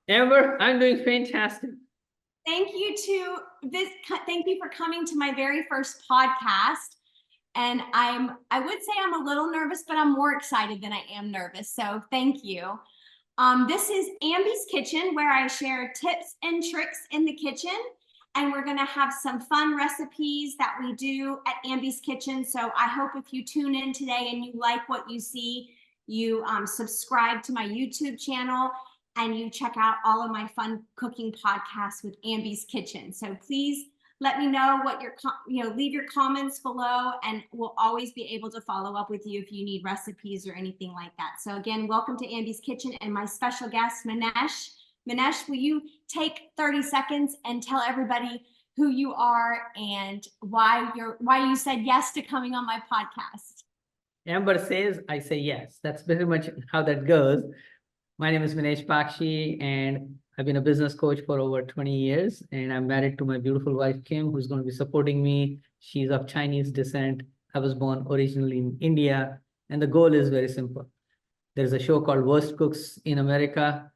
Amber, I'm doing fantastic. Thank you thank you for coming to my very first podcast. And I would say I'm a little nervous, but I'm more excited than I am nervous. So thank you. This is Ambie's Kitchen, where I share tips and tricks in the kitchen. And we're going to have some fun recipes that we do at Ambie's Kitchen. So I hope if you tune in today and you like what you see, you subscribe to my YouTube channel and you check out all of my fun cooking podcasts with Ambie's Kitchen. So please let me know what leave your comments below, and we'll always be able to follow up with you if you need recipes or anything like that. So again, welcome to Ambie's Kitchen and my special guest, Minesh. Minesh, will you take 30 seconds and tell everybody who you are and why you said yes to coming on my podcast? Amber says, I say yes. That's pretty much how that goes. My name is Minesh Baxi, and I've been a business coach for over 20 years, and I'm married to my beautiful wife, Kim, who's going to be supporting me. She's of Chinese descent. I was born originally in India, and the goal is very simple. There's a show called Worst Cooks in America.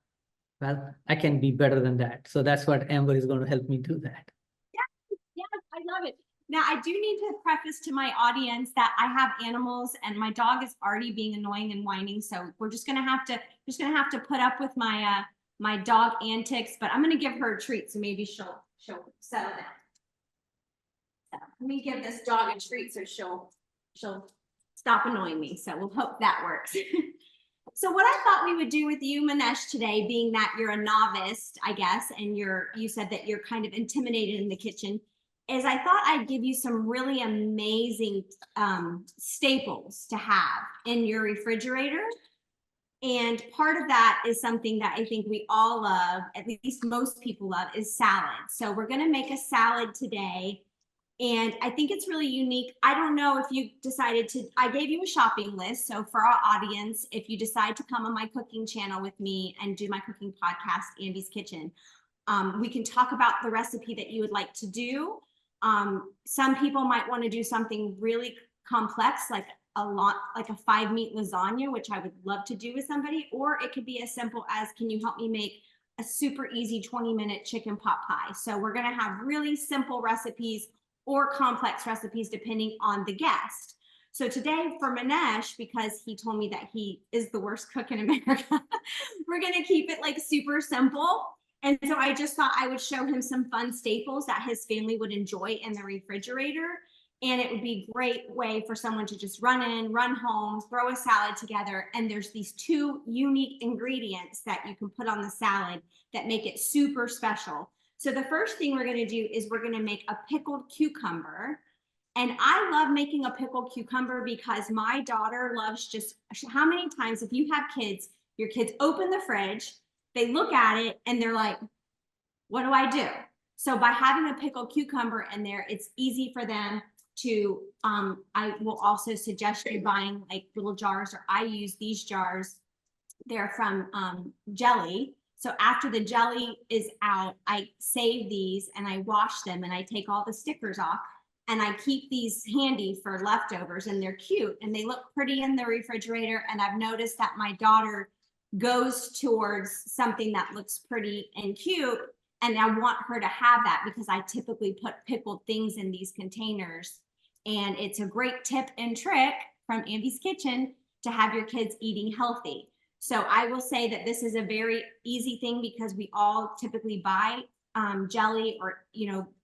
Well, I can be better than that. So that's what Amber is going to help me do that. Yes, I love it. Now, I do need to preface to my audience that I have animals and my dog is already being annoying and whining. So we're just gonna have to put up with my my dog antics, but I'm gonna give her a treat, so maybe she'll settle down. So let me give this dog a treat so she'll stop annoying me. So we'll hope that works. So what I thought we would do with you, Minesh, today, being that you're a novice, I guess, and you said that you're kind of intimidated in the kitchen, is I thought I'd give you some really amazing staples to have in your refrigerator. And part of that is something that I think we all love, at least most people love, is salad. So we're going to make a salad today. And I think it's really unique. I don't know if you decided to, I gave you a shopping list. So for our audience, if you decide to come on my cooking channel with me and do my cooking podcast, Ambie's Kitchen, we can talk about the recipe that you would like to do. Some people might want to do something really complex, like a 5-meat lasagna, which I would love to do with somebody, or it could be as simple as, can you help me make a super easy 20-minute chicken pot pie? So we're going to have really simple recipes or complex recipes depending on the guest. So today for Minesh, because he told me that he is the worst cook in America, we're going to keep it like super simple. And so I just thought I would show him some fun staples that his family would enjoy in the refrigerator. And it would be a great way for someone to just run in, run home, throw a salad together. And there's these 2 unique ingredients that you can put on the salad that make it super special. So the first thing we're going to do is we're going to make a pickled cucumber. And I love making a pickled cucumber because my daughter loves how many times, if you have kids, your kids open the fridge, they look at it and they're like, what do I do? So by having a pickled cucumber in there, it's easy for them to, I will also suggest you buying like little jars, or I use these jars. They're from jelly. So after the jelly is out, I save these and I wash them and I take all the stickers off and I keep these handy for leftovers, and they're cute and they look pretty in the refrigerator. And I've noticed that my daughter goes towards something that looks pretty and cute, and I want her to have that because I typically put pickled things in these containers. And it's a great tip and trick from Ambie's Kitchen to have your kids eating healthy. So I will say that this is a very easy thing because we all typically buy jelly or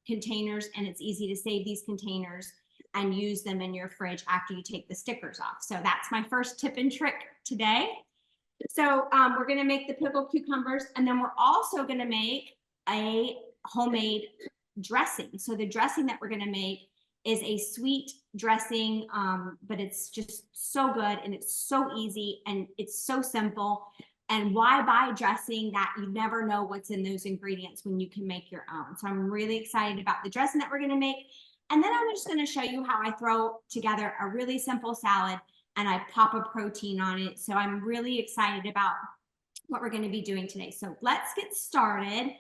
containers, and it's easy to save these containers and use them in your fridge after you take the stickers off. So that's my first tip and trick today. So we're going to make the pickled cucumbers, and then we're also going to make a homemade dressing. So the dressing that we're going to make is a sweet dressing, but it's just so good and it's so easy and it's so simple. And why buy dressing that you never know what's in those ingredients when you can make your own? So I'm really excited about the dressing that we're going to make. And then I'm just going to show you how I throw together a really simple salad and I pop a protein on it. So I'm really excited about what we're going to be doing today. So let's get started.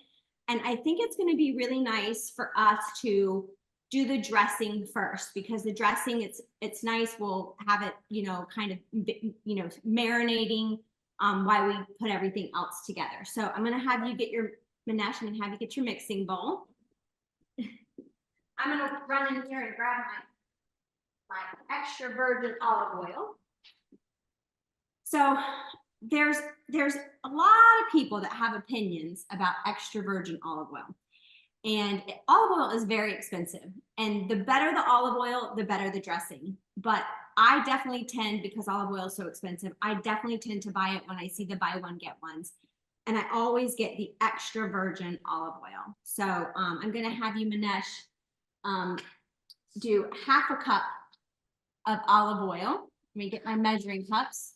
And I think it's going to be really nice for us to do the dressing first, because the dressing, it's nice. We'll have it, kind of, marinating why we put everything else together. So I'm gonna have you get your, Minesh, I'm gonna have you get your mixing bowl. I'm gonna run in here and grab my extra virgin olive oil. So there's a lot of people that have opinions about extra virgin olive oil. And olive oil is very expensive. And the better the olive oil, the better the dressing. But I definitely tend, because olive oil is so expensive, I definitely tend to buy it when I see the buy one, get ones. And I always get the extra virgin olive oil. So I'm gonna have you, Minesh, do half a cup of olive oil. Let me get my measuring cups.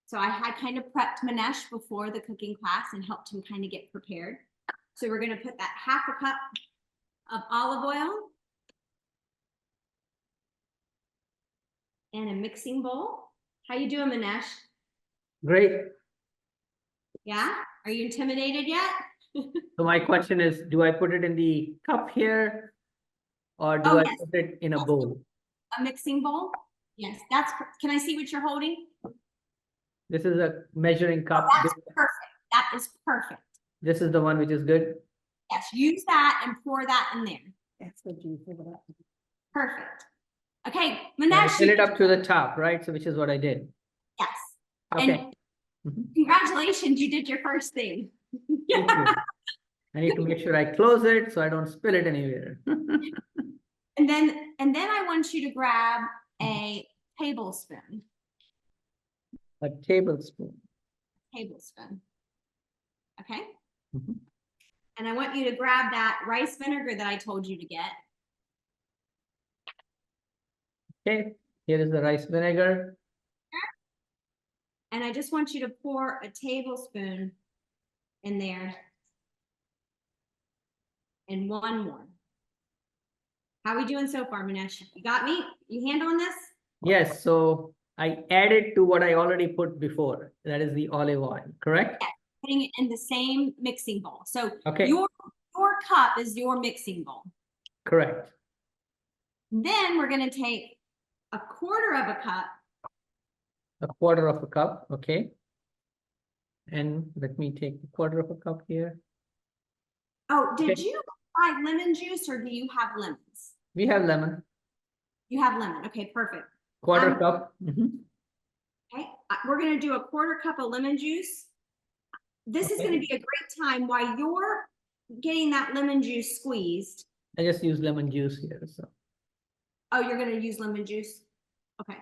So I had kind of prepped Minesh before the cooking class and helped him kind of get prepared. So we're gonna put that half a cup of olive oil in a mixing bowl. How you doing, Minesh? Great. Yeah? Are you intimidated yet? So my question is, do I put it in the cup here? Or do Oh, I yes. put it in a bowl? A mixing bowl? Yes, that's, can I see what you're holding? This is a measuring cup. Oh, that's perfect. That is perfect. This is the one which is good. Yes, use that and pour that in there. That's what you put it up. Perfect. Okay, And I Minesh. fill it up to the top, right? So which is what I did. Yes. Okay. And congratulations, you did your first thing. Thank you. I need to make sure I close it so I don't spill it anywhere. And then I want you to grab a tablespoon. A tablespoon. Okay. Mhm. And I want you to grab that rice vinegar that I told you to get. Okay, here is the rice vinegar. And I just want you to pour a tablespoon in there. And one more. How are we doing so far, Minesh? You got me? You handling this? Yes, so I added to what I already put before. That is the olive oil, correct? Yeah, putting it in the same mixing bowl. So Okay. your cup is your mixing bowl. Correct. Then we're going to take a quarter of a cup. A quarter of a cup, okay. And let me take a quarter of a cup here. Oh, did Okay. you buy lemon juice or do you have lemons? We have lemon. You have lemon. Okay, perfect. Quarter cup. Okay, we're going to do a quarter cup of lemon juice. This is going to be a great time while you're getting that lemon juice squeezed. I just use lemon juice here, so. Oh, you're going to use lemon juice? Okay.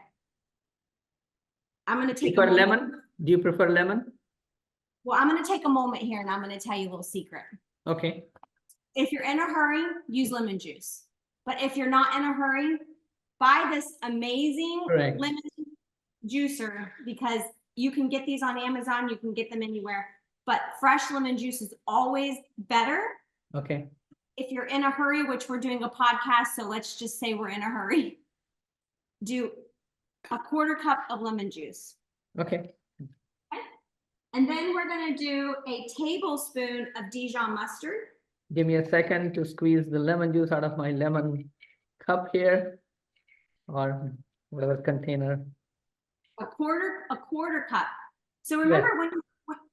I'm going to take Prefer lemon? Do you prefer lemon? Well, I'm going to take a moment here and I'm going to tell you a little secret. Okay. If you're in a hurry, use lemon juice. But if you're not in a hurry, buy this amazing lemon juicer, because you can get these on Amazon, you can get them anywhere, but fresh lemon juice is always better. Okay. If you're in a hurry, which we're doing a podcast, so let's just say we're in a hurry, do a quarter cup of lemon juice. Okay. And then we're going to do a tablespoon of Dijon mustard. Give me a second to squeeze the lemon juice out of my lemon cup here, or whatever container. A quarter cup. So remember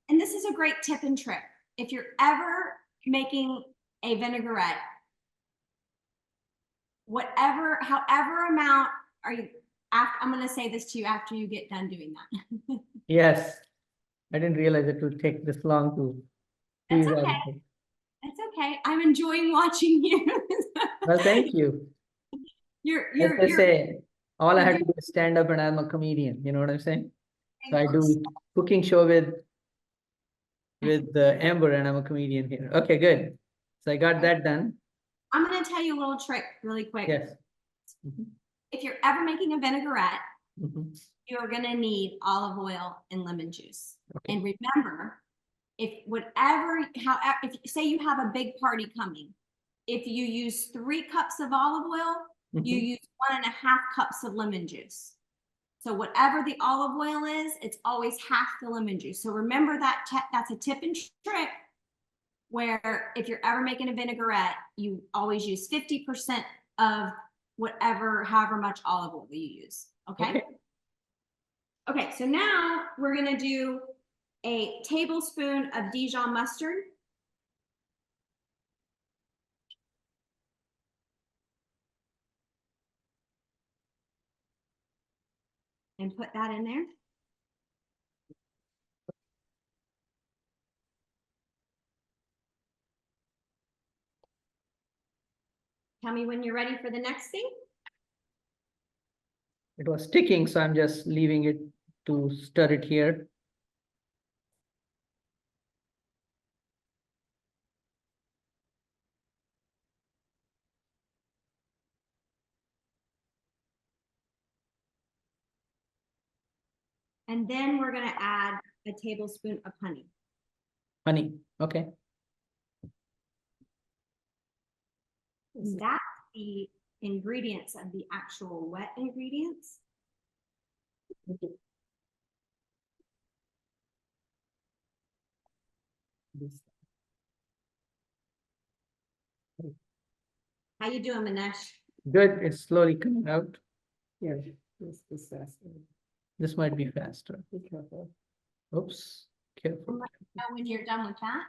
and this is a great tip and trick. If you're ever making a vinaigrette, however amount I'm going to say this to you after you get done doing that. Yes. I didn't realize it would take this long to. That's okay. That's okay. I'm enjoying watching you. Well, thank you. As I say, all I had to do is stand up and I'm a comedian. You know what I'm saying? So I do cooking show with Amber and I'm a comedian here. Okay, good. So I got that done. I'm going to tell you a little trick really quick. Yes. If you're ever making a vinaigrette, you're going to need olive oil and lemon juice. Okay. And remember, if say you have a big party coming, if you use 3 cups of olive oil, you use 1.5 cups of lemon juice. So whatever the olive oil is, it's always half the lemon juice. So remember that that's a tip and trick, where if you're ever making a vinaigrette, you always use 50% of however much olive oil you use. Okay. Okay, so now we're going to do a tablespoon of Dijon mustard, and put that in there. Tell me when you're ready for the next thing. It was sticking, so I'm just leaving it to stir it here. And then we're gonna add a tablespoon of honey. Honey, okay. That's the ingredients of the actual wet ingredients. How you doing, Minesh? Good, it's slowly coming out. Yeah, this faster. This might be faster. Be careful. Oops, careful. Know when you're done with that?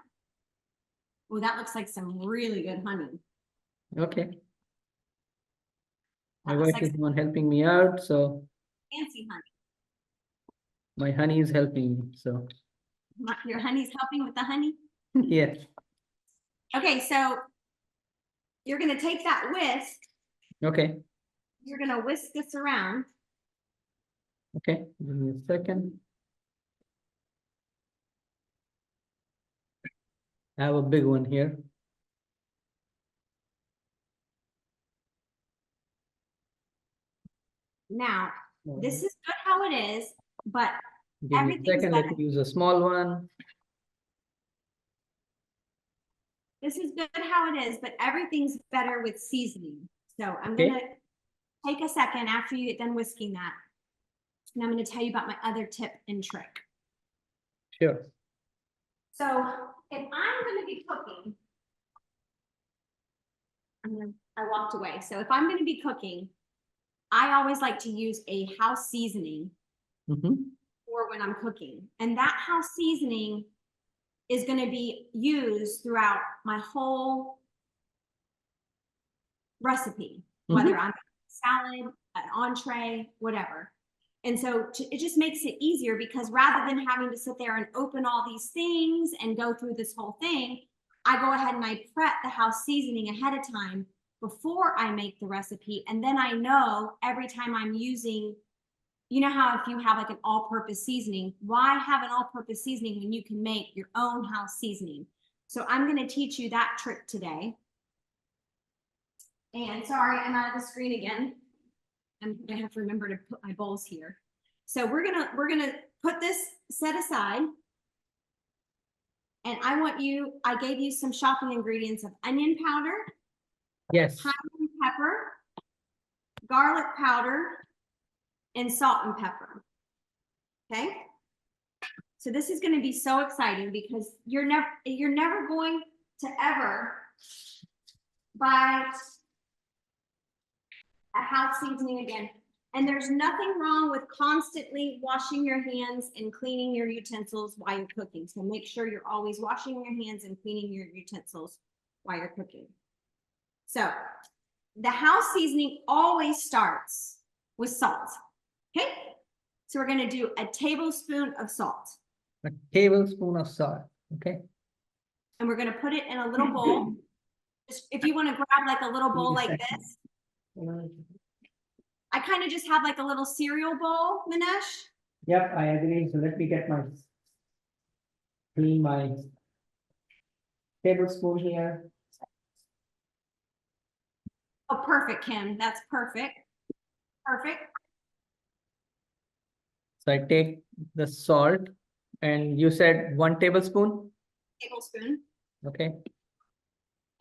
Oh, that looks like some really good honey. Okay. My That looks wife like is the one helping me out, so fancy honey. my honey is helping me, so Your honey's helping with the honey? yes. Okay, so you're gonna take that whisk, Okay, you're gonna whisk this around. okay, give me a second. I have a big one here. Now, this is good how it is, but Give me a everything's second, let better. me use a small one. this is good how it is, but everything's better with seasoning. So I'm Okay. gonna take a second after you get done whisking that. And I'm gonna tell you about my other tip and trick. Sure. So if I'm gonna be cooking, I walked away. So if I'm gonna be cooking, I always like to use a house seasoning for when I'm cooking. And that house seasoning is gonna be used throughout my whole recipe, whether I'm salad, an entree, whatever. And so it just makes it easier because rather than having to sit there and open all these things and go through this whole thing, I go ahead and I prep the house seasoning ahead of time before I make the recipe. And then I know every time I'm using, you know how if you have like an all-purpose seasoning, why have an all-purpose seasoning when you can make your own house seasoning? So I'm gonna teach you that trick today. And sorry, I'm out of the screen again. I'm gonna have to remember to put my bowls here. So we're gonna put this set aside. And I gave you some shopping ingredients of onion powder, Yes, cayenne pepper, garlic powder, and salt and pepper. Okay? So this is gonna be so exciting because you're never going to ever buy a house seasoning again. And there's nothing wrong with constantly washing your hands and cleaning your utensils while you're cooking. So make sure you're always washing your hands and cleaning your utensils while you're cooking. So the house seasoning always starts with salt. Okay? So we're gonna do a tablespoon of salt. a tablespoon of salt, okay? And we're gonna put it in a little bowl. Just if you wanna grab like a little bowl like this. I kind of just have like a little cereal bowl, Minesh. Yep, I agree. So let me get clean my tablespoon here. Oh, perfect, Kim. That's perfect. Perfect. So I take the salt and you said 1 tablespoon, Tablespoon. okay?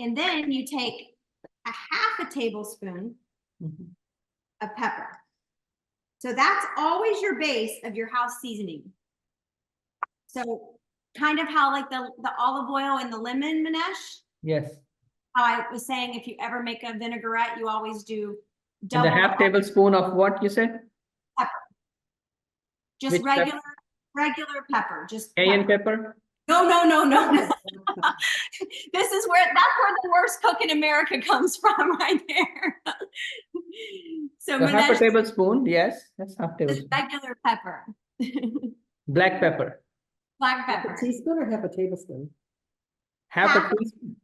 And then you take a half a tablespoon of pepper. So that's always your base of your house seasoning. So kind of how like the olive oil and the lemon, Minesh, Yes, how I was saying, if you ever make a vinaigrette, you always do and double the half tablespoon of what you said? just Which pepper? regular pepper, just. Cayenne pepper. pepper? No. That's where the worst cook in America comes from right there. So So half a Minesh, tablespoon, yes, that's half just tablespoon. regular pepper. Black pepper, Black Half a pepper. teaspoon or half a tablespoon? half Half a teaspoon.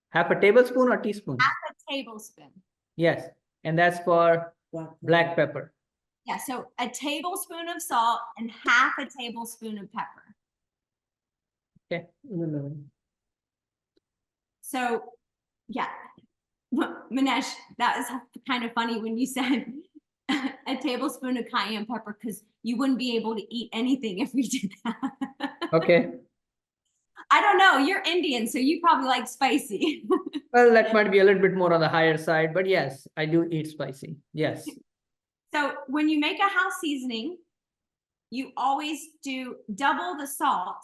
Half a tablespoon or teaspoon? A tablespoon. Yes, and that's for black pepper. Yeah, so a tablespoon of salt and half a tablespoon of pepper. Okay, In the middle. So, yeah, Minesh, that is kind of funny when you said a tablespoon of cayenne pepper, because you wouldn't be able to eat anything if we did that. okay. I don't know, you're Indian, so you probably like spicy. Well, that might be a little bit more on the higher side, but yes, I do eat spicy. Yes. So when you make a house seasoning, you always do double the salt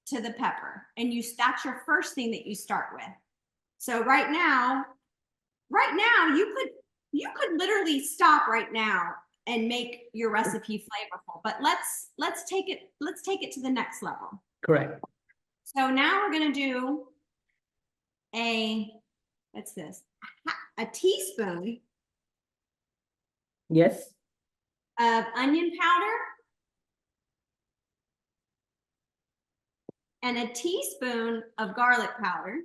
to the pepper, and that's your first thing that you start with. So right now you could literally stop right now and make your recipe flavorful, but let's take it to the next level. Correct. So now we're going to do what's this? A teaspoon Yes. of onion powder and a teaspoon of garlic powder.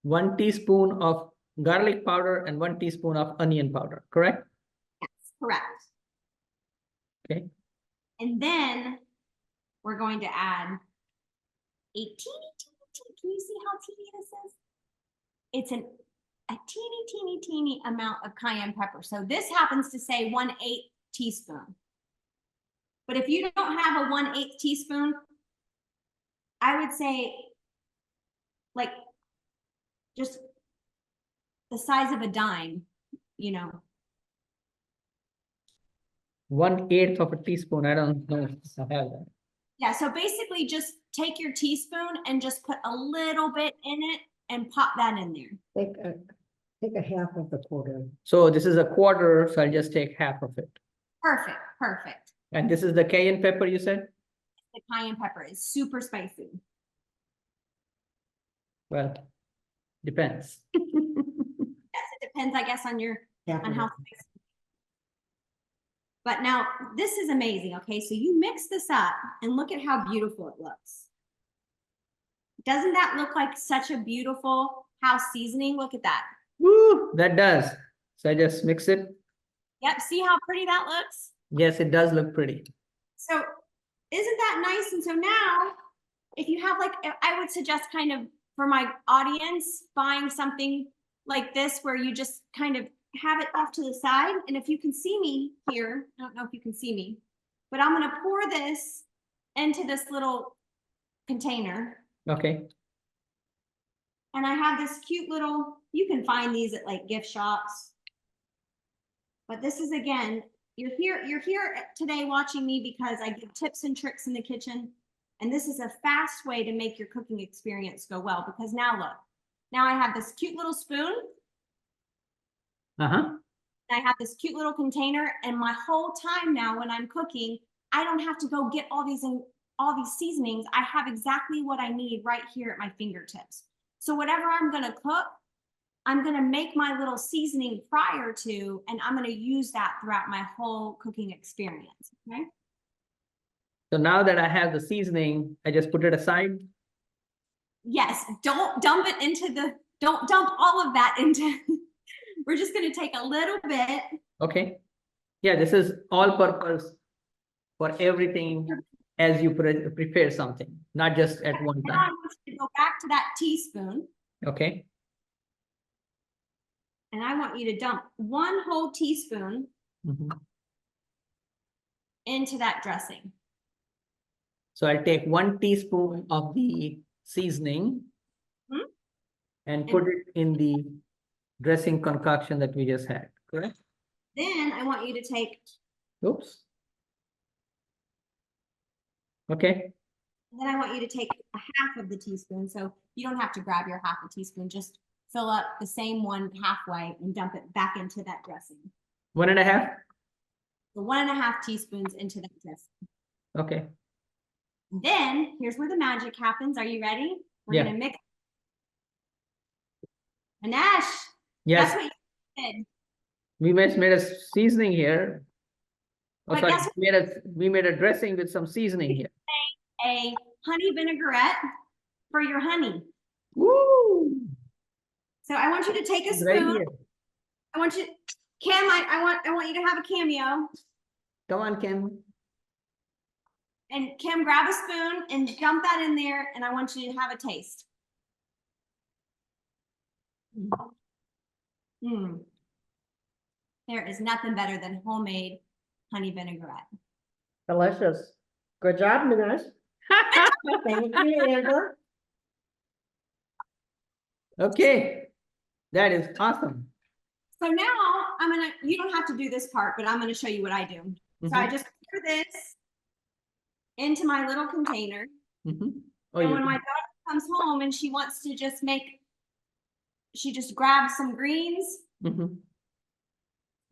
One teaspoon of garlic powder and 1 teaspoon of onion powder, correct? Yes, correct. Okay. And then we're going to add a teeny, can you see how teeny this is? It's a teeny amount of cayenne pepper. So this happens to say 1/8 teaspoon. But if you don't have a 1/8 teaspoon, I would say like just the size of a dime, 1/8 of a teaspoon. I don't know if I have that. Yeah, so basically just take your teaspoon and just put a little bit in it and pop that in there. Take a half of the quarter. So this is a quarter, so I'll just take half of it. Perfect. And this is the cayenne pepper you said? The cayenne pepper is super spicy. Well, depends. Yes, it depends, I guess, on how spicy. But now this is amazing. Okay, so you mix this up and look at how beautiful it looks. Doesn't that look like such a beautiful house seasoning? Look at that. Woo, that does. So I just mix it. Yep, see how pretty that looks? Yes, it does look pretty. So isn't that nice? And so now, if you have I would suggest kind of for my audience, buying something like this where you just kind of have it off to the side. And if you can see me here, I don't know if you can see me, but I'm going to pour this into this little container. Okay. And I have this cute little, you can find these at gift shops. But this is, again, you're here today watching me because I give tips and tricks in the kitchen. And this is a fast way to make your cooking experience go well, because now look, now I have this cute little spoon. Uh-huh. I have this cute little container, and my whole time now when I'm cooking, I don't have to go get all these seasonings. I have exactly what I need right here at my fingertips. So whatever I'm going to cook, I'm going to make my little seasoning prior to, and I'm going to use that throughout my whole cooking experience. Okay. So now that I have the seasoning, I just put it aside. Yes. Don't dump all of that into, we're just going to take a little bit. Okay. Yeah, this is all purpose for everything as you prepare something, not just at one Now I time. want you to go back to that teaspoon. Okay. And I want you to dump 1 whole teaspoon into that dressing. So I'll take 1 teaspoon of the seasoning and put it in the dressing concoction that we just had, correct? Then I want you to take, Oops. Okay. then I want you to take a half of the teaspoon. So you don't have to grab your half a teaspoon, just fill up the same one halfway and dump it back into that dressing. 1.5. The 1.5 teaspoons into that dressing. Okay. Then here's where the magic happens. Are you ready? We're Yeah. gonna mix. Minesh, Yes, that's what you did. we made a seasoning here. Oh, But sorry, guess we made a dressing with some seasoning here. A honey vinaigrette for your honey. Woo! So I want you to take a It's right spoon. here. I want you, Kim, I want you to have a cameo. Come on, Kim. And Kim, grab a spoon and dump that in there, and I want you to have a taste. Mm. There is nothing better than homemade honey vinaigrette. Delicious. Good job, Minesh. Thank you, Amber. Okay, that is awesome. So now you don't have to do this part, but I'm gonna show you what I do. So I just pour this into my little container. Oh, And you when my daughter comes home and she wants to she just grabs some greens,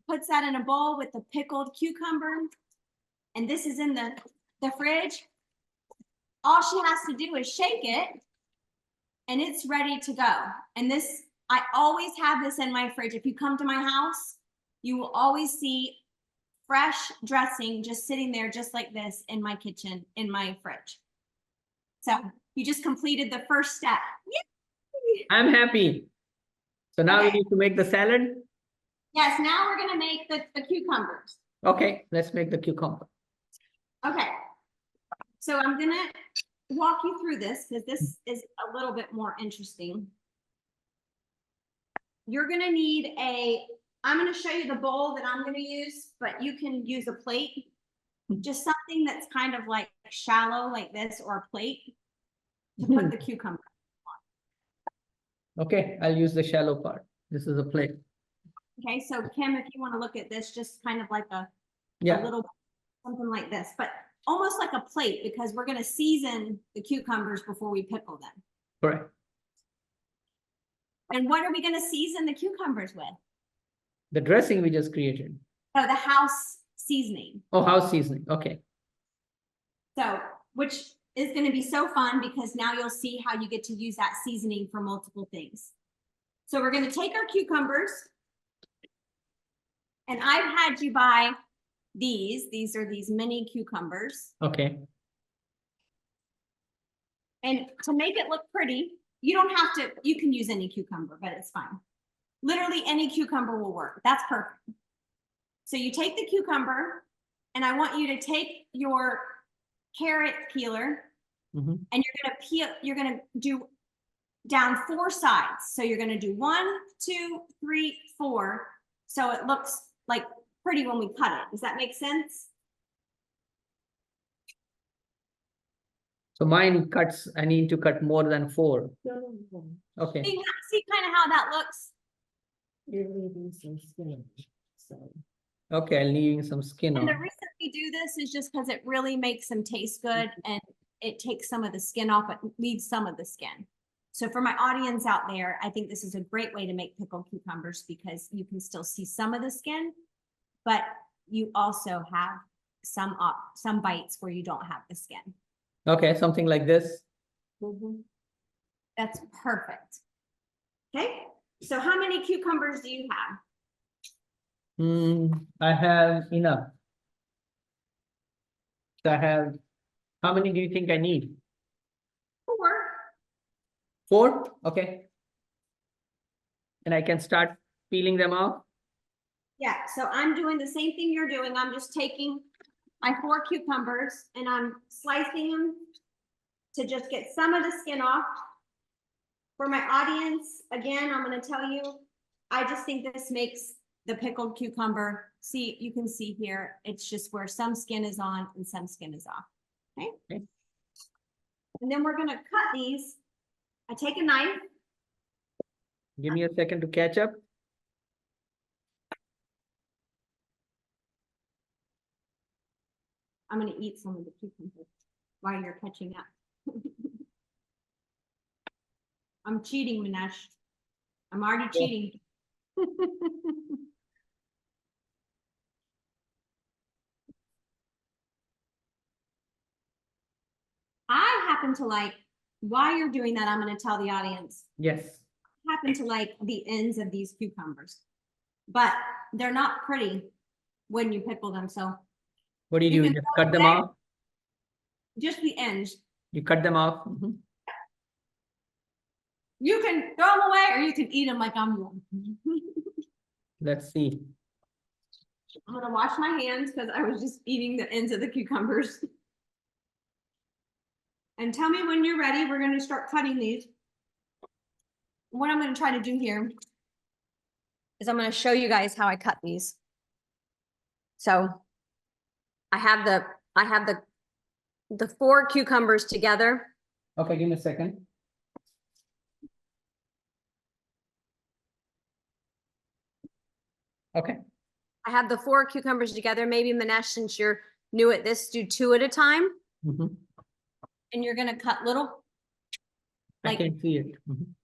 puts that in a bowl with the pickled cucumber, and this is in the fridge. All she has to do is shake it, and it's ready to go. And this, I always have this in my fridge. If you come to my house, you will always see fresh dressing just sitting there just like this in my kitchen, in my fridge. So you just completed the first step. Yay! I'm happy. So now we Okay. need to make the salad. Yes, now we're gonna make the cucumbers. Okay, let's make the cucumber. Okay. So I'm gonna walk you through this because this is a little bit more interesting. You're gonna need I'm gonna show you the bowl that I'm gonna use, but you can use a plate. Just something that's kind of like shallow like this, or a plate to put the cucumber. Okay, I'll use the shallow part. This is a plate. Okay, so Kim, if you want to look at this, just kind of like a Yeah, little something like this, but almost like a plate, because we're gonna season the cucumbers before we pickle them. correct. And what are we gonna season the cucumbers with? The dressing we just created. Oh, the house seasoning. Oh, house seasoning. Okay. So, which is gonna be so fun because now you'll see how you get to use that seasoning for multiple things. So we're gonna take our cucumbers, and I've had you buy these are these mini cucumbers. Okay. And to make it look pretty, you don't have to, you can use any cucumber, but it's fine. Literally any cucumber will work. That's perfect. So you take the cucumber, and I want you to take your carrot peeler, and you're gonna do down 4 sides. So you're gonna do 1, 2, 3, 4. So it looks like pretty when we cut it. Does that make sense? So mine cuts, I need to cut more than 4. No, no. Okay. See kind of how that looks? You're leaving some skin, so. Okay, I'm leaving some skin And the on. reason we do this is just because it really makes them taste good, and it takes some of the skin off, but leaves some of the skin. So for my audience out there, I think this is a great way to make pickled cucumbers because you can still see some of the skin, but you also have some bites where you don't have the skin. Okay, something like this. That's perfect. Okay, so how many cucumbers do you have? I have enough. So I have, how many do you think I need? 4. 4? Okay. And I can start peeling them off? Yeah, so I'm doing the same thing you're doing. I'm just taking my 4 cucumbers and I'm slicing them to just get some of the skin off. For my audience, again, I'm going to tell you, I just think this makes the pickled cucumber, see, you can see here, it's just where some skin is on and some skin is off. Okay. And then we're going to cut these. I take a knife. Give me a second to catch up. I'm going to eat some of the cucumber while you're catching up. I'm cheating, Minesh. I'm already cheating. I happen to like, while you're doing that, I'm gonna tell the audience, Yes. I happen to like the ends of these cucumbers. But they're not pretty when you pickle them, so What do you You do? can Just throw cut them away. off? just the ends. You cut them off? Mhm. You can throw them away or you can eat them like I'm doing. Let's see. I'm gonna wash my hands because I was just eating the ends of the cucumbers. And tell me when you're ready, we're gonna start cutting these. What I'm gonna try to do here is I'm gonna show you guys how I cut these. So I have the 4 cucumbers together. Okay, give me a second. Okay, I have the 4 cucumbers together. Maybe Minesh, since you're new at this, do 2 at a time. mhm. And you're gonna cut little, I like, can see it. Mhm.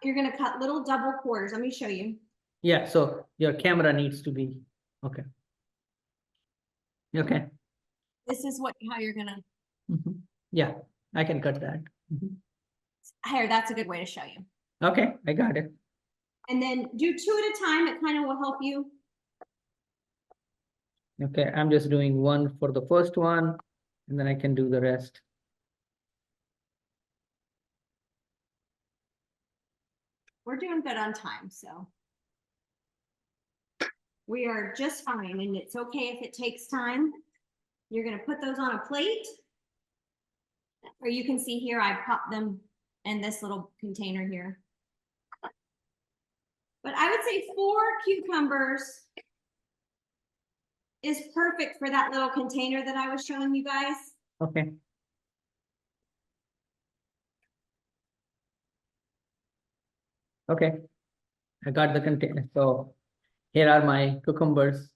you're gonna cut little double quarters. Let me show you. Yeah, so your camera needs to be, okay. Okay. This is how you're gonna, Mhm. Yeah, I can cut that. Mhm. here, that's a good way to show you. Okay, I got it. And then do 2 at a time. It kind of will help you. Okay, I'm just doing one for the first one, and then I can do the rest. We're doing good on time, so. We are just fine, and it's okay if it takes time. You're gonna put those on a plate. Or you can see here, I popped them in this little container here. But I would say 4 cucumbers is perfect for that little container that I was showing you guys. Okay. Okay, I got the container. So here are my cucumbers.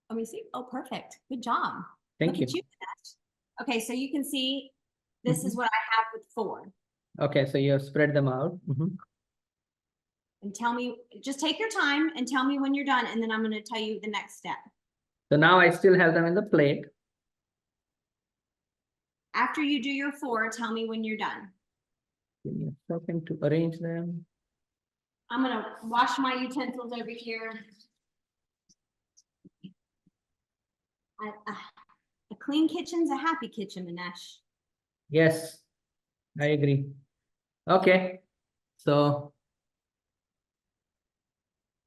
Let me see. Oh, perfect. Good job. Thank Look at you. Minesh. Okay, so you can see, this is what I have with 4. Okay, so you have spread them out. Mhm. And tell me, just take your time and tell me when you're done, and then I'm gonna tell you the next step. So now I still have them in the plate. After you do your 4, tell me when you're done. Give me a second to arrange them. I'm gonna wash my utensils over here. A clean kitchen's a happy kitchen, Minesh. Yes, I agree. Okay, so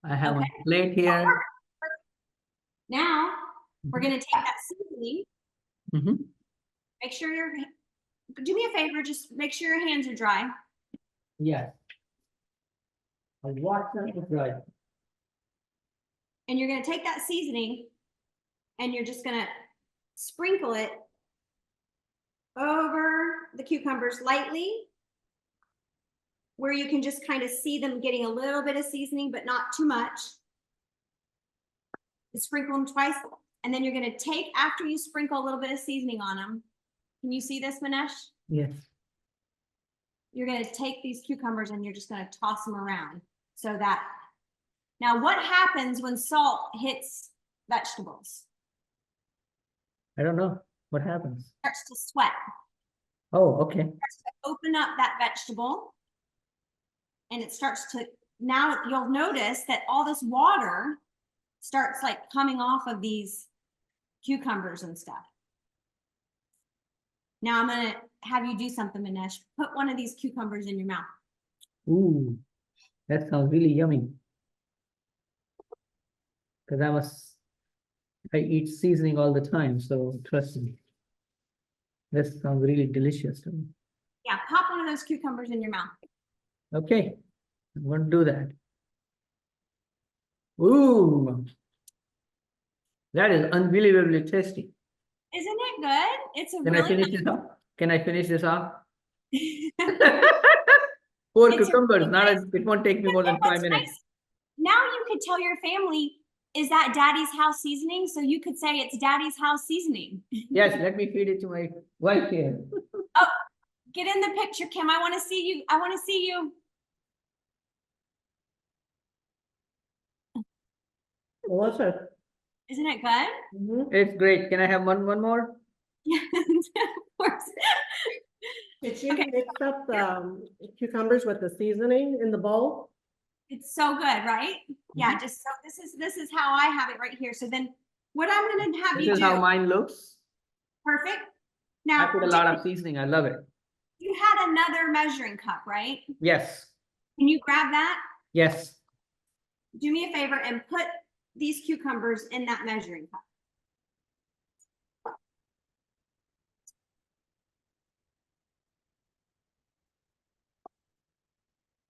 I have my Okay. plate here. Now, we're gonna take that seasoning, Mhm. make sure do me a favor, just make sure your hands are dry. Yes. I wash them with right. And you're gonna take that seasoning and you're just gonna sprinkle it over the cucumbers lightly, where you can just kind of see them getting a little bit of seasoning, but not too much. Sprinkle them twice, and then you're gonna take, after you sprinkle a little bit of seasoning on them. Can you see this, Minesh? Yes. You're gonna take these cucumbers and you're just gonna toss them around so that. Now, what happens when salt hits vegetables? I don't know what happens. It starts to sweat. Oh, okay. It starts to open up that vegetable. And it starts to, now you'll notice that all this water starts like coming off of these cucumbers and stuff. Now I'm gonna have you do something, Minesh. Put one of these cucumbers in your mouth. Ooh, that sounds really yummy. Because I eat seasoning all the time, so trust me. This sounds really delicious to me. Yeah, pop one of those cucumbers in your mouth. Okay, I'm going to do that. Ooh, that is unbelievably tasty. Isn't it good? It's a Can I really finish nice. this off? Can I finish this off? 4 It's a cucumbers. really Not nice- it won't take me more than 5 What's minutes. nice, now you could tell your family, is that Daddy's house seasoning? So you could say it's Daddy's house seasoning. Yes, let me feed it to my wife here. Get in the picture, Kim. I want to see you. I want to see you. Delicious. Isn't it good? Mhm. It's great. Can I have one more? Yeah, of course. Did you Okay. mix up the cucumbers with the seasoning in the bowl? It's so good, right? Yeah, just so this is how I have it right here. So then what I'm gonna have This you is how do, mine looks. perfect. I Now, put a lot of seasoning. I love it. you had another measuring cup, right? Yes, Can you grab that? yes. Do me a favor and put these cucumbers in that measuring cup.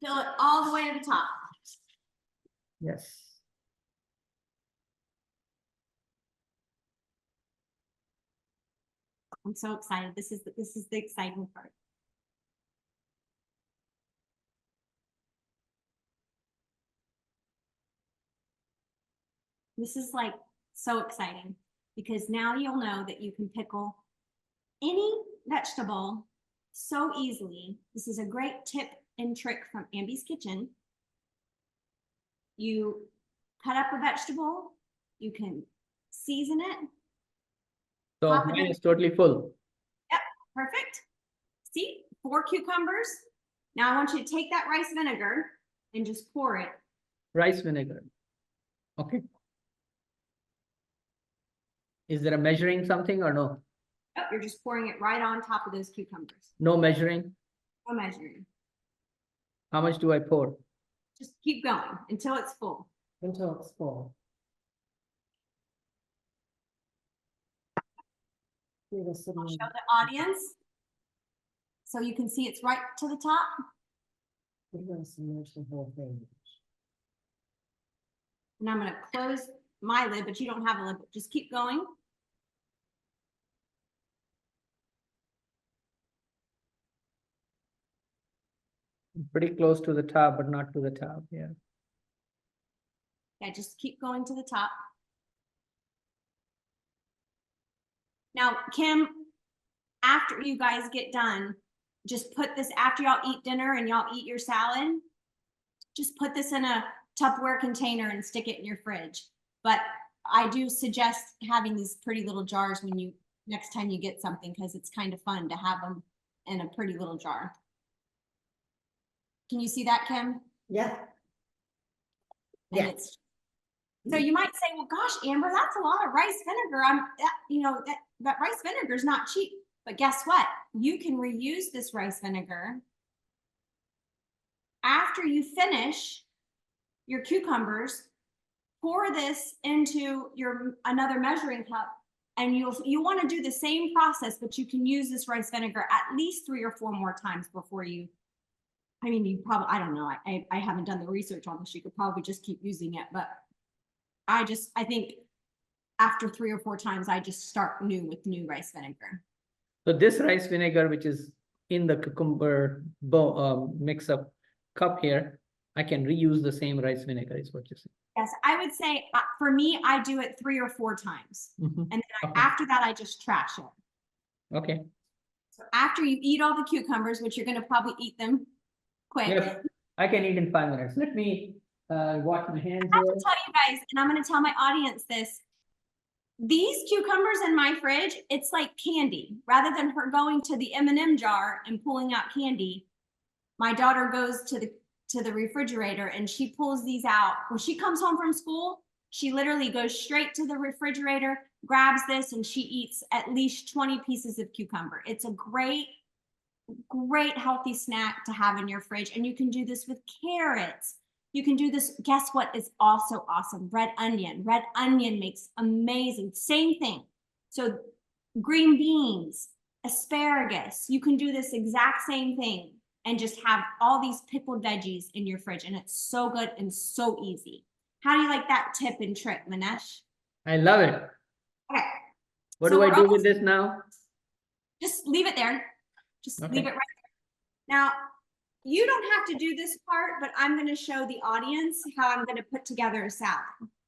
Fill it all the way to the top. Yes. I'm so excited. This is the exciting part. This is like so exciting because now you'll know that you can pickle any vegetable so easily. This is a great tip and trick from Ambie's Kitchen. You cut up a vegetable, you can season it. So Pop it mine in. is totally full. Yep, perfect. See, 4 cucumbers. Now I want you to take that rice vinegar and just pour it. Rice vinegar. Okay. Is there a measuring something or no? Oh, you're just pouring it right on top of those cucumbers. No measuring. No measuring. How much do I pour? Just keep going until it's full. Until it's full. Need a I'll cinnamon. show the audience so you can see it's right to the top. We're gonna submerge the whole thing. And I'm gonna close my lid, but you don't have a lid, but just keep going. Pretty close to the top, but not to the top. Yeah. Yeah, just keep going to the top. Now, Kim, after you guys get done, just put this, after y'all eat dinner and y'all eat your salad, just put this in a Tupperware container and stick it in your fridge. But I do suggest having these pretty little jars when you, next time you get something, because it's kind of fun to have them in a pretty little jar. Can you see that, Kim? Yeah. And Yeah. it's, so you might say, well, gosh, Amber, that's a lot of rice vinegar. That rice vinegar is not cheap. But guess what? You can reuse this rice vinegar. After you finish your cucumbers, pour this into your another measuring cup, and you'll want to do the same process, but you can use this rice vinegar at least 3 or 4 more times before you. I mean, you probably, I don't know. I haven't done the research on this. You could probably just keep using it, but I think after 3 or 4 times, I just start new with new rice vinegar. So this rice vinegar, which is in the cucumber mix up cup here, I can reuse the same rice vinegar is what you're saying. Yes, I would say for me, I do it 3 or 4 times. Mhm. And then Okay. after that, I just trash it. Okay. So after you eat all the cucumbers, which you're going to probably eat them quick. Yes, I can eat in 5 minutes. Let me wash my hands I have here. to tell you guys, and I'm going to tell my audience this. These cucumbers in my fridge, it's like candy. Rather than her going to the M&M jar and pulling out candy, my daughter goes to the refrigerator and she pulls these out. When she comes home from school, she literally goes straight to the refrigerator, grabs this, and she eats at least 20 pieces of cucumber. It's a great healthy snack to have in your fridge. And you can do this with carrots. You can do this. Guess what is also awesome? Red onion. Red onion makes amazing. Same thing. So green beans, asparagus. You can do this exact same thing and just have all these pickled veggies in your fridge. And it's so good and so easy. How do you like that tip and trick, Minesh? I love it. Okay. What So do I we're do almost- with this now? Just leave it there. Just Okay. leave it right there. Now, you don't have to do this part, but I'm going to show the audience how I'm going to put together a salad.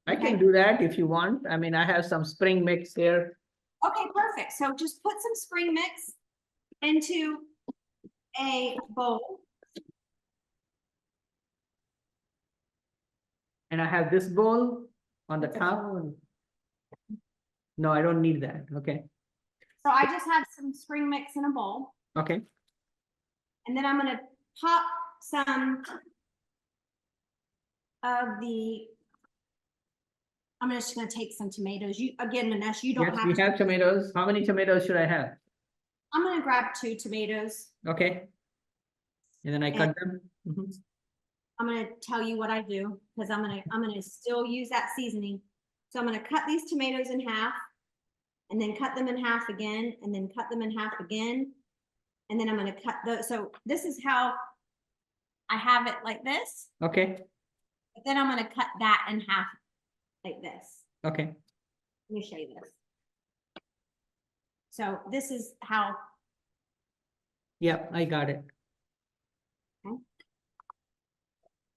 I can Okay. do that if you want. I mean, I have some spring mix here. Okay, perfect. So just put some spring mix into a bowl. And I have this bowl. on the That's a top? column. No, I don't need that. Okay, So I just have some spring mix in a bowl, okay, and then I'm gonna pop some of the, I'm just gonna take some tomatoes. You, again, Minesh, you don't yes, have we to. have tomatoes. How many tomatoes should I have? I'm gonna grab 2 tomatoes. Okay. And then I And- cut them. Mhm. I'm gonna tell you what I do, because I'm gonna still use that seasoning. So I'm gonna cut these tomatoes in half, and then cut them in half again, and then cut them in half again. And then I'm gonna cut those, so this is how I have it like this, Okay, but then I'm gonna cut that in half like this. okay, Let me show you this. So this is how, yeah, I got it.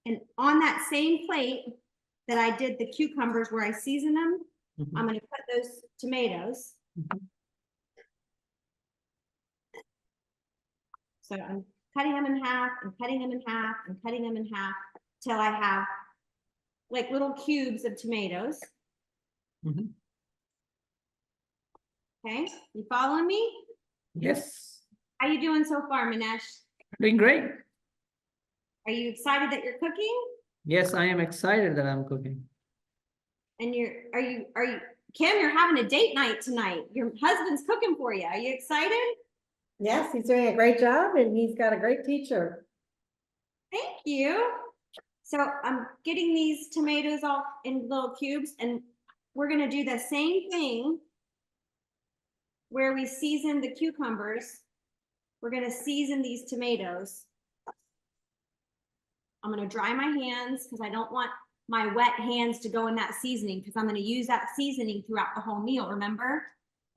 and on that same plate that I did the cucumbers where I season them, Mhm. I'm gonna put those tomatoes. Mhm. So I'm cutting them in half and cutting them in half and cutting them in half till I have like little cubes of tomatoes. Mhm. Okay, you following me? Yes, How you doing so far, Minesh? doing great. Are you excited that you're cooking? Yes, I am excited that I'm cooking. And are you, Kim, you're having a date night tonight. Your husband's cooking for you. Are you excited? Yes, he's doing a great job and he's got a great teacher. Thank you. So I'm getting these tomatoes all in little cubes, and we're gonna do the same thing where we season the cucumbers. We're gonna season these tomatoes. I'm gonna dry my hands because I don't want my wet hands to go in that seasoning, because I'm gonna use that seasoning throughout the whole meal, remember?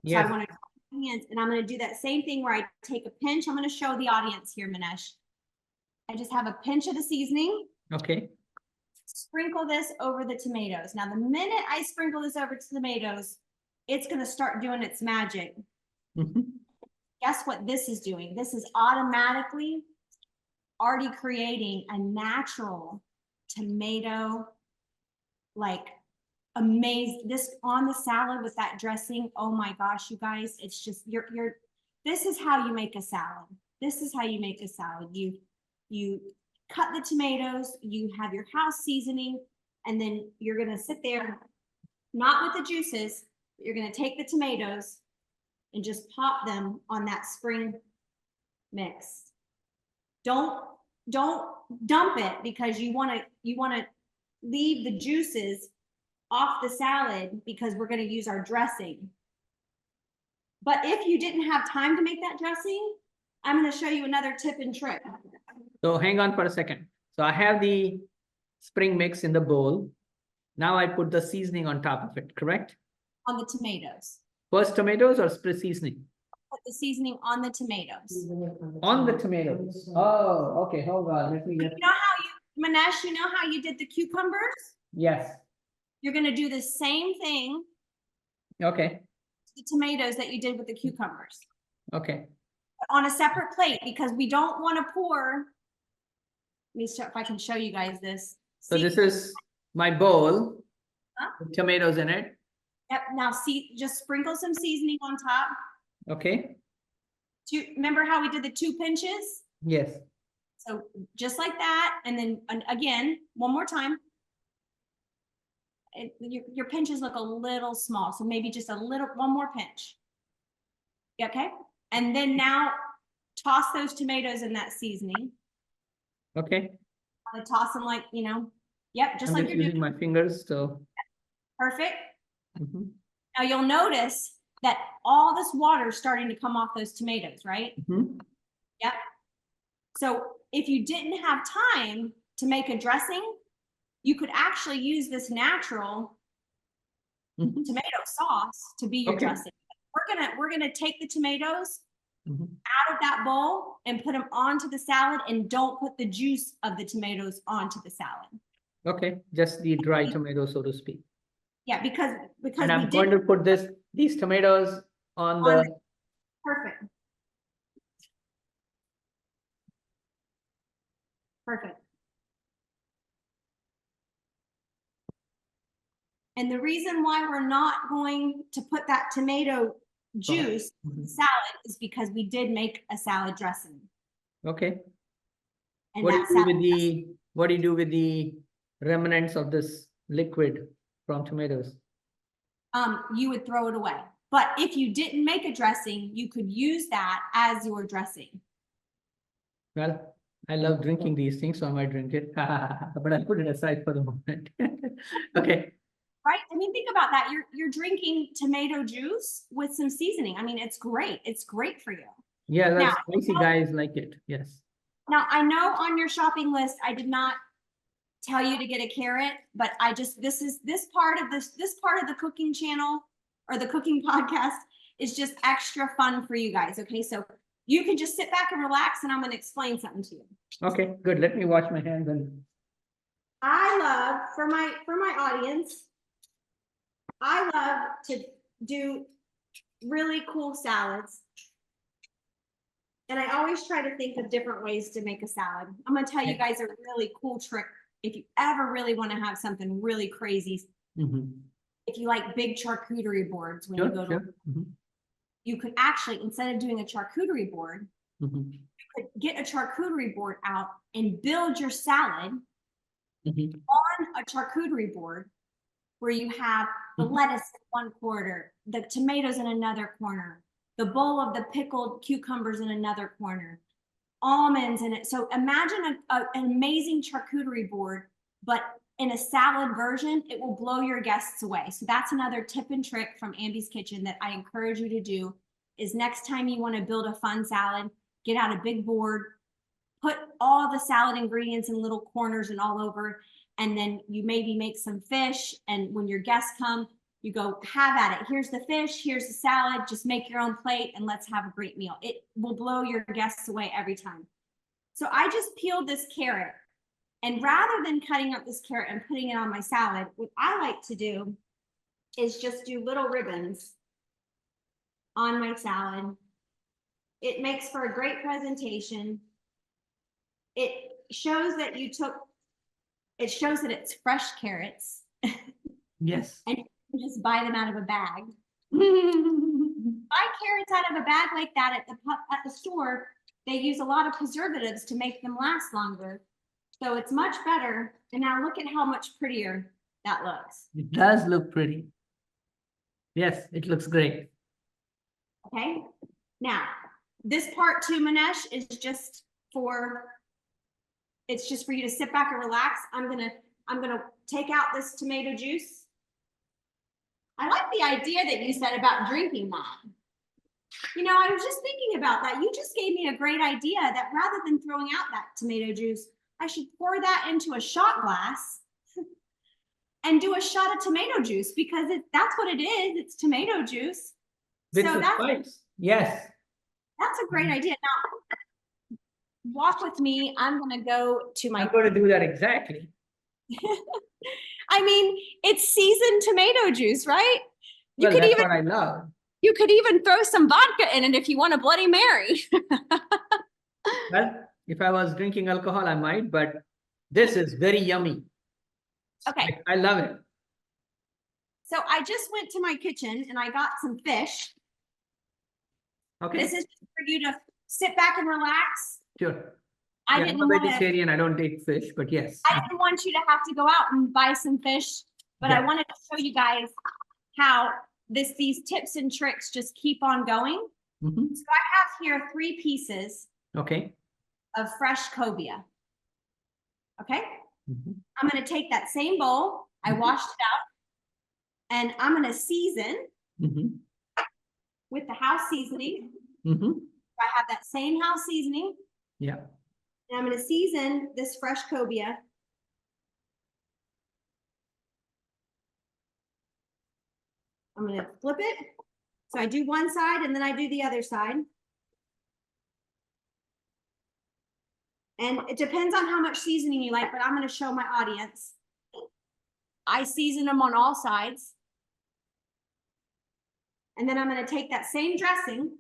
So I Yes, want to dry my hands, and I'm gonna do that same thing where I take a pinch. I'm gonna show the audience here, Minesh. I just have a pinch of the seasoning, okay, sprinkle this over the tomatoes. Now, the minute I sprinkle this over to the tomatoes, it's gonna start doing its magic. Mhm. Guess what this is doing? This is automatically already creating a natural tomato, like amazing. This on the salad with that dressing. Oh my gosh, you guys, it's just this is how you make a salad. This is how you make a salad. You cut the tomatoes, you have your house seasoning, and then you're gonna sit there, not with the juices, but you're gonna take the tomatoes and just pop them on that spring mix. Don't dump it, because you wanna leave the juices off the salad, because we're gonna use our dressing. But if you didn't have time to make that dressing, I'm gonna show you another tip and trick. so hang on for a second. So I have the spring mix in the bowl. Now I put the seasoning on top of it, correct? On the tomatoes. First tomatoes or spray seasoning? Put the seasoning on the tomatoes. On the tomatoes. Oh, okay, hold on, let me You get, know how you, Minesh, you know how you did the cucumbers? yes, You're gonna do the same thing okay, to the tomatoes that you did with the cucumbers okay. on a separate plate, because we don't want to pour. Let me see if I can show you guys this. So See? this is my bowl, Huh? with tomatoes in it, Yep, now see, just sprinkle some seasoning on top. okay? Remember how we did the 2 pinches? Yes, So just like that, and then again, one more time. Your pinches look a little small, so maybe just one more pinch. Okay, and then now toss those tomatoes in that seasoning. okay. I'm gonna toss them like, yep, just I'm like just you're using doing. my fingers, so. Perfect. Mhm, Now you'll notice that all this water is starting to come off those tomatoes, right? mhm. Yep. So if you didn't have time to make a dressing, you could actually use this natural Mhm. tomato sauce to be your Okay. dressing. We're gonna take the tomatoes Mhm. out of that bowl and put them onto the salad, and don't put the juice of the tomatoes onto the salad. Okay, just the dry tomato, so to speak. Yeah, because And we I'm going did to put these tomatoes on on the, perfect. Perfect. And the reason why we're not going to put that tomato juice in Mhm. the salad is because we did make a salad dressing. Okay. And What do that you do salad with what do you do with the remnants of this liquid from tomatoes? you would throw it away. But if you didn't make a dressing, you could use that as your dressing. Well, I love drinking these things, so I might drink it, but I'll put it aside for the moment. Okay, Right? I mean, think about that. You're drinking tomato juice with some seasoning. I mean, it's great. It's great for you. yeah, Now, that's spicy guys like it, yes. Now, I know on your shopping list, I did not tell you to get a carrot, but I just, this part of the cooking channel or the cooking podcast is just extra fun for you guys. Okay. So you can just sit back and relax and I'm going to explain something to you. Okay, good, let me wash my hands and, I love for my audience, I love to do really cool salads. And I always try to think of different ways to make a salad. I'm going to tell you guys a really cool trick. If you ever really want to have something really crazy, mhm. if you like big charcuterie boards when Sure, you go to, sure. Mhm, you could actually, instead of doing a charcuterie board, mhm, you could get a charcuterie board out and build your salad mhm, on a charcuterie board where you have the Mhm. lettuce in one corner, the tomatoes in another corner, the bowl of the pickled cucumbers in another corner, almonds in it. So imagine an amazing charcuterie board, but in a salad version, it will blow your guests away. So that's another tip and trick from Ambie's Kitchen that I encourage you to do is next time you want to build a fun salad, get out a big board, put all the salad ingredients in little corners and all over, and then you maybe make some fish. And when your guests come, you go, have at it. Here's the fish, here's the salad, just make your own plate and let's have a great meal. It will blow your guests away every time. So I just peeled this carrot, and rather than cutting up this carrot and putting it on my salad, what I like to do is just do little ribbons on my salad. It makes for a great presentation. It shows that it shows that it's fresh carrots. Yes. And you can just buy them out of a bag. Buy carrots out of a bag like that at the store. They use a lot of preservatives to make them last longer. So it's much better. And now look at how much prettier that looks. It does look pretty. Yes, it looks great. Okay. Now, this part too, Minesh, is just for, it's just for you to sit back and relax. I'm gonna take out this tomato juice. I like the idea that you said about drinking that. You know, I was just thinking about that. You just gave me a great idea that rather than throwing out that tomato juice, I should pour that into a shot glass and do a shot of tomato juice because that's what it is. It's tomato juice. With So the spice, yes. that's a great idea. Now, walk with me. I'm going to go to my. I'm going to do that exactly. I mean, it's seasoned tomato juice, right? You Well, could that's even what I love. you could even throw some vodka in it if you want a Bloody Mary. Well, if I was drinking alcohol, I might, but this is very yummy. Okay. I love it. So I just went to my kitchen and I got some fish. Okay, This is for you to sit back and relax. sure. I Yeah, didn't I'm a want to. vegetarian. I don't eat fish, but yes. I didn't want you to have to go out and buy some fish, but I Yeah. wanted to show you guys how these tips and tricks just keep on going. Mhm. So I have here 3 pieces Okay. of fresh cobia. Okay. Mhm. I'm going to take that same bowl. I washed it out and I'm going to season Mhm. with the house seasoning. Mhm. I have that same house seasoning. Yeah. And I'm going to season this fresh cobia. I'm going to flip it. So I do one side and then I do the other side. And it depends on how much seasoning you like, but I'm going to show my audience. I season them on all sides. And then I'm going to take that same dressing.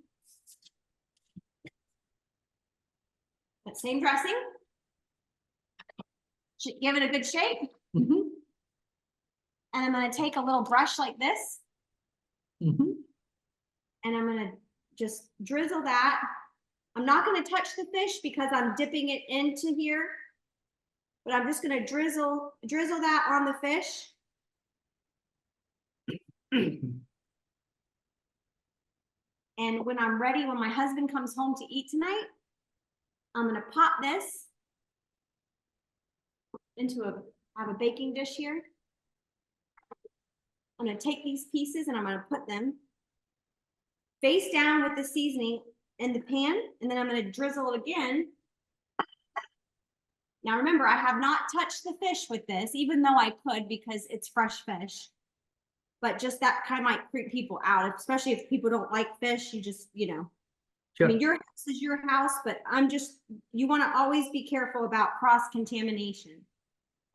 Give it a good shake. Mhm. And I'm gonna take a little brush like this, Mhm. and I'm gonna just drizzle that. I'm not gonna touch the fish because I'm dipping it into here, but I'm just gonna drizzle that on the fish. And when I'm ready, when my husband comes home to eat tonight, I'm gonna pop this into I have a baking dish here. I'm gonna take these pieces and I'm gonna put them face down with the seasoning in the pan, and then I'm gonna drizzle it again. Now remember, I have not touched the fish with this, even though I could because it's fresh fish. But just that kind of might creep people out, especially if people don't like fish. You just, I Sure. mean, your house is your house, but you want to always be careful about cross-contamination.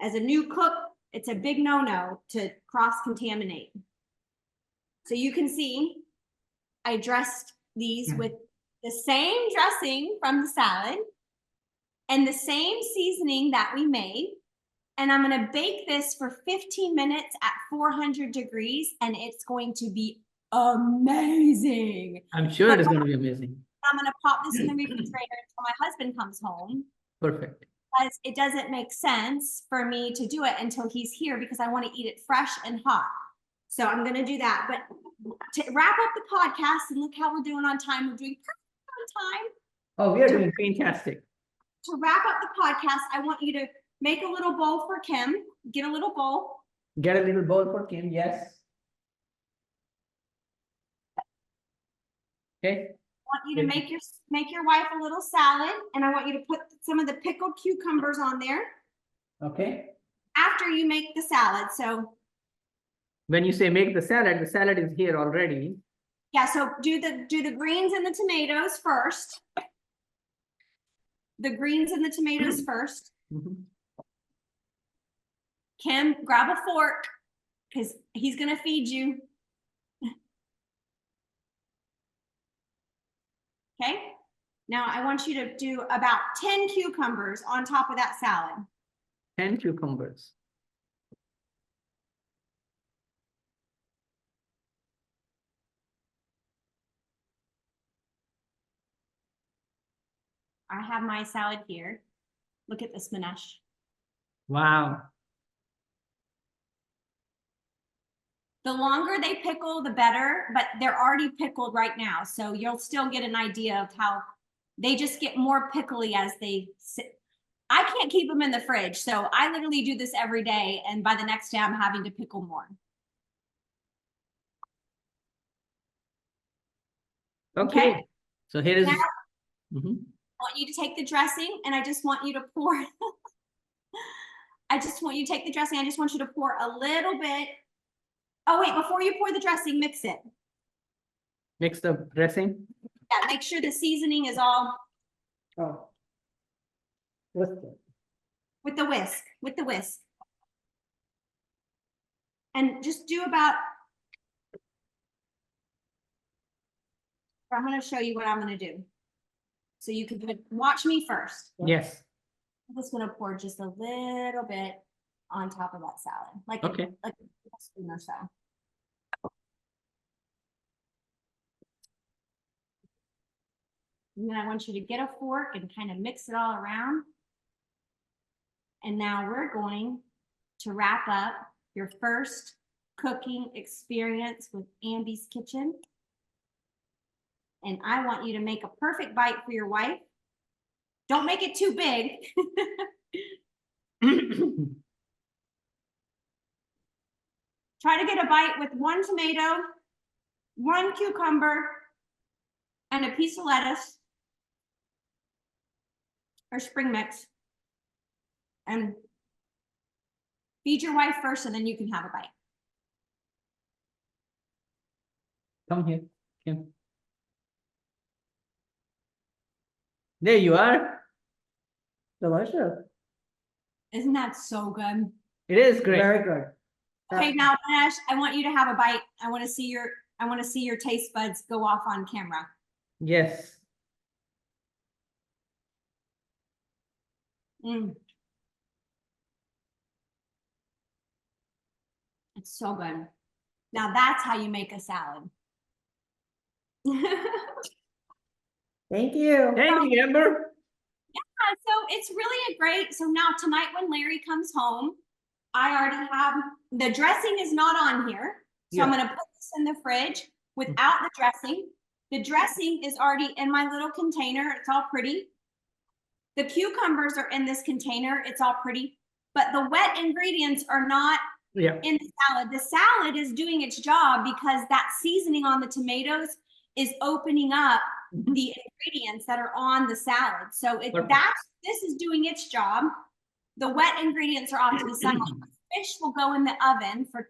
As a new cook, it's a big no-no to cross-contaminate. So you can see, I dressed these with the same dressing from the salad and the same seasoning that we made. And I'm gonna bake this for 15 minutes at 400 degrees, and it's going to be amazing. I'm sure it is going to be amazing. I'm gonna pop this in the refrigerator until my husband comes home, Perfect. because it doesn't make sense for me to do it until he's here because I want to eat it fresh and hot. So I'm gonna do that. But to wrap up the podcast, and look how we're doing on time. We're doing perfect on time. Oh, we are doing fantastic. To wrap up the podcast, I want you to make a little bowl for Kim. Get a little bowl. Get a little bowl for Kim, yes. Okay. I want you to make your wife a little salad, and I want you to put some of the pickled cucumbers on there Okay. after you make the salad. So When you say make the salad is here already. yeah, so do the greens and the tomatoes first. The greens and the tomatoes first. Mhm. Kim, grab a fork because he's gonna feed you. Okay. Now I want you to do about 10 cucumbers on top of that salad. 10 cucumbers. I have my salad here. Look at this, Minesh. Wow. The longer they pickle, the better, but they're already pickled right now. So you'll still get an idea of how they just get more pickly as they sit. I can't keep them in the fridge. So I literally do this every day. And by the next day, I'm having to pickle more. Okay. So here is. Now, Mhm. I want you to take the dressing, and I just want you to pour. I just want you to take the dressing. I just want you to pour a little bit. Oh, wait, before you pour the dressing, mix it. Mix the dressing. Yeah, make sure the seasoning is all Oh. What's that? with the whisk. And just do about, I'm gonna show you what I'm gonna do. So you can watch me first. Yes. I'm just gonna pour just a little bit on top of that salad, like Okay. like a spoon or so. And then I want you to get a fork and kind of mix it all around. And now we're going to wrap up your first cooking experience with Ambie's Kitchen. And I want you to make a perfect bite for your wife. Don't make it too big. Try to get a bite with 1 tomato, 1 cucumber, and a piece of lettuce or spring mix. And feed your wife first, and then you can have a bite. Come here, Kim. There you are. Delicious. Isn't that so good? It is great. Very good. Okay, now Minesh, I want you to have a bite. I want to see your taste buds go off on camera. Yes. Mm. It's so good. Now that's how you make a salad. Thank you. Thank you, Amber. So it's really a great, so now tonight when Larry comes home, I already have, the dressing is not on here. So I'm Yeah. gonna put this in the fridge without the dressing. The dressing is already in my little container. It's all pretty. The cucumbers are in this container. It's all pretty. But the wet ingredients are not Yeah. in the salad. The salad is doing its job because that seasoning on the tomatoes is opening up the ingredients that are on the salad. So Perfect. this is doing its job. The wet ingredients are off to the side. Fish will go in the oven for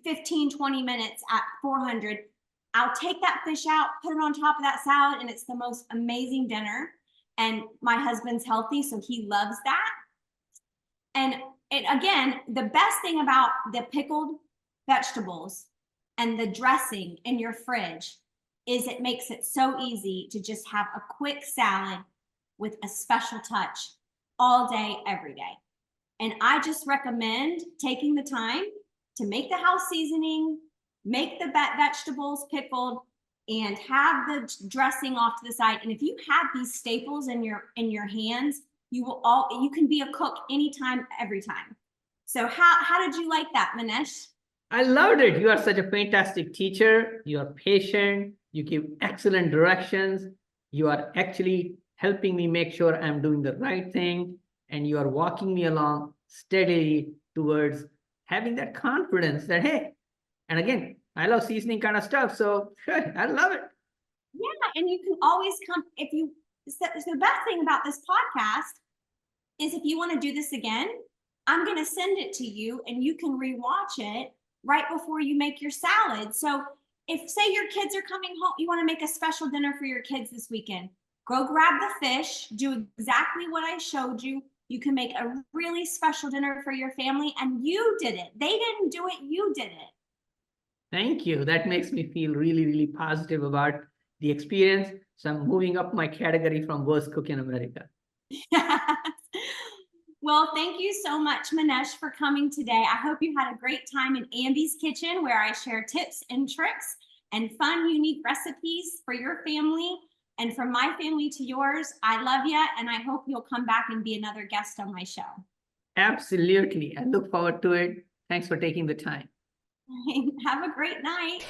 15, 20 minutes at 400. I'll take that fish out, put it on top of that salad, and it's the most amazing dinner. And my husband's healthy, so he loves that. And again, the best thing about the pickled vegetables and the dressing in your fridge is it makes it so easy to just have a quick salad with a special touch all day, every day. And I just recommend taking the time to make the house seasoning, make the vegetables pickled, and have the dressing off to the side. And if you have these staples in your hands, you can be a cook anytime, every time. So how did you like that, Minesh? I loved it. You are such a fantastic teacher. You are patient. You give excellent directions. You are actually helping me make sure I'm doing the right thing. And you are walking me along steadily towards having that confidence that, hey, and again, I love seasoning kind of stuff. So I love it. Yeah, and you can always come so the best thing about this podcast is if you want to do this again, I'm going to send it to you and you can rewatch it right before you make your salad. So if say your kids are coming home, you want to make a special dinner for your kids this weekend, go grab the fish, do exactly what I showed you. You can make a really special dinner for your family, and you did it. They didn't do it, you did it. Thank you. That makes me feel really, really positive about the experience. So I'm moving up my category from worst cook in America. Well, thank you so much, Minesh, for coming today. I hope you had a great time in Ambie's kitchen, where I share tips and tricks and fun, unique recipes for your family. And from my family to yours, I love you, and I hope you'll come back and be another guest on my show. Absolutely. I look forward to it. Thanks for taking the time. Have a great night.